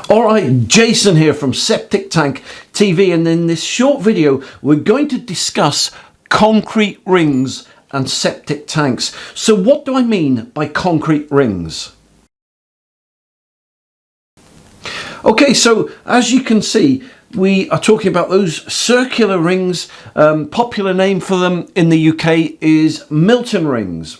Alright, Jason here from Septic Tank TV, and in this short video we're going to discuss concrete rings and septic tanks. So what do I mean by concrete rings? Okay, so as you can see, we are talking about those circular rings. Popular name for them in the UK is Milton rings.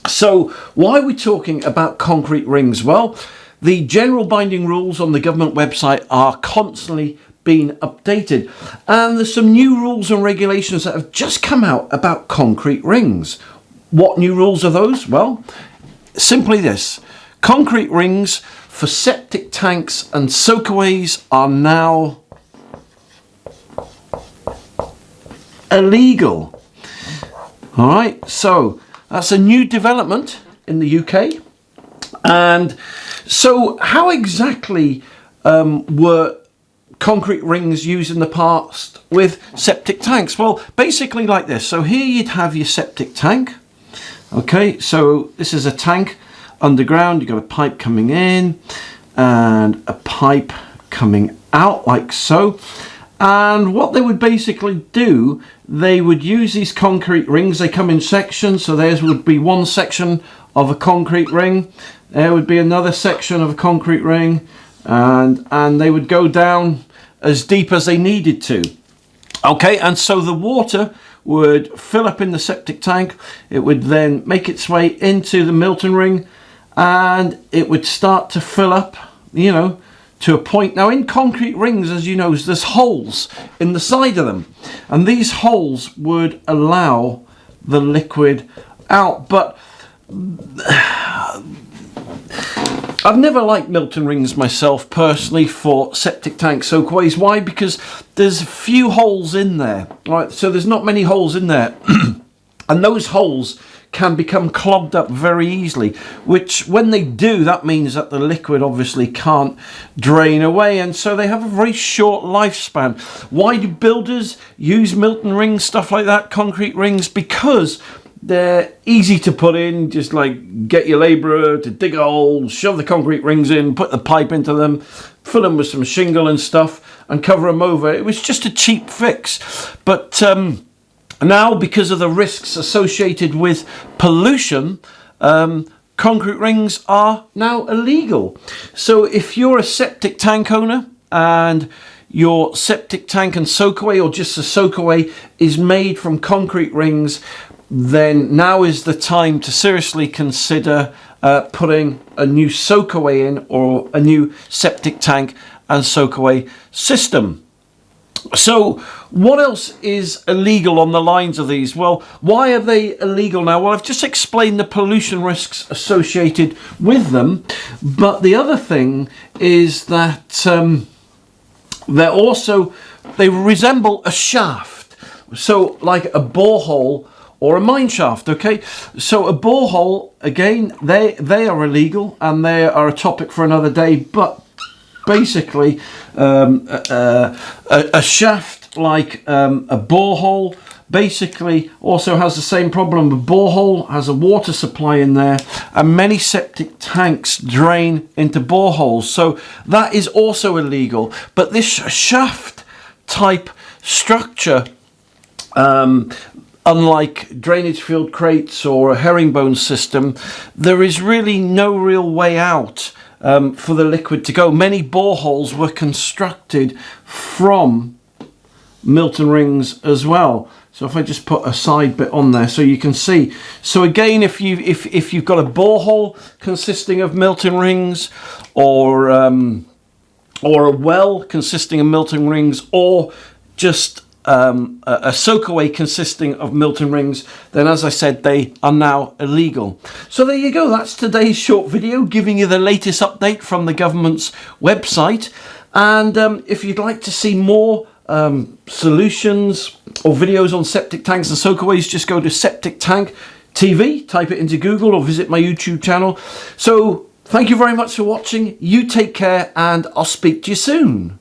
So why are we talking about concrete rings? Well, the general binding rules on the government website are constantly being updated, and there's some new rules and regulations that have just come out about concrete rings. What new rules are those? Well, simply this: concrete rings for septic tanks and soakaways are now illegal. All right, so that's a new development in the UK. And so how exactly were concrete rings used in the past with septic tanks? Well, basically like this. So here you'd have your septic tank. Okay, so this is a tank underground. You've got a pipe coming in and a pipe coming out like so. And what they would basically do, they would use these concrete rings. They come in sections. So there would be one section of a concrete ring. There would be another section of a concrete ring, and they would go down as deep as they needed to. Okay, and so the water would fill up in the septic tank. It would then make its way into the Milton ring, and it would start to fill up, you know, to a point. Now in concrete rings, as you know, there's holes in the side of them, and these holes would allow the liquid out. But I've never liked Milton rings myself personally for septic tank soakaways. Why? Because there's a few holes in there, right? So there's not many holes in there and those holes can become clogged up very easily, which when they do, that means that the liquid obviously can't drain away, and so they have a very short lifespan. Why do builders use Milton rings, stuff like that, concrete rings? Because they're easy to put in. Just like get your labourer to dig a hole, shove the concrete rings in, put the pipe into them, fill them with some shingle and stuff and cover them over. It was just a cheap fix. But now, because of the risks associated with pollution, concrete rings are now illegal. So if you're a septic tank owner and your septic tank and soakaway, or just a soakaway, is made from concrete rings, then now is the time to seriously consider putting a new soakaway in, or a new septic tank and soakaway system. So what else is illegal on the lines of these? Well, why are they illegal now? Well, I've just explained the pollution risks associated with them, but the other thing is that they resemble a shaft, so like a borehole or a mine shaft. Okay, so a borehole, again, they are illegal and they are a topic for another day. But basically, a shaft like a borehole basically also has the same problem. A borehole has a water supply in there, and many septic tanks drain into boreholes, so that is also illegal. But this shaft type structure, unlike drainage field crates or a herringbone system, there is really no real way out for the liquid to go. Many boreholes were constructed from Milton rings as well. So if I just put a side bit on there so you can see. So again, if you've got a borehole consisting of Milton rings, or a well consisting of Milton rings, or just a soakaway consisting of Milton rings, then as I said, they are now illegal. So there you go. That's today's short video, giving you the latest update from the government's website. And if you'd like to see more solutions or videos on septic tanks and soakaways, just go to Septic Tank TV, type it into Google, or visit my YouTube channel. So thank you very much for watching. You take care, and I'll speak to you soon.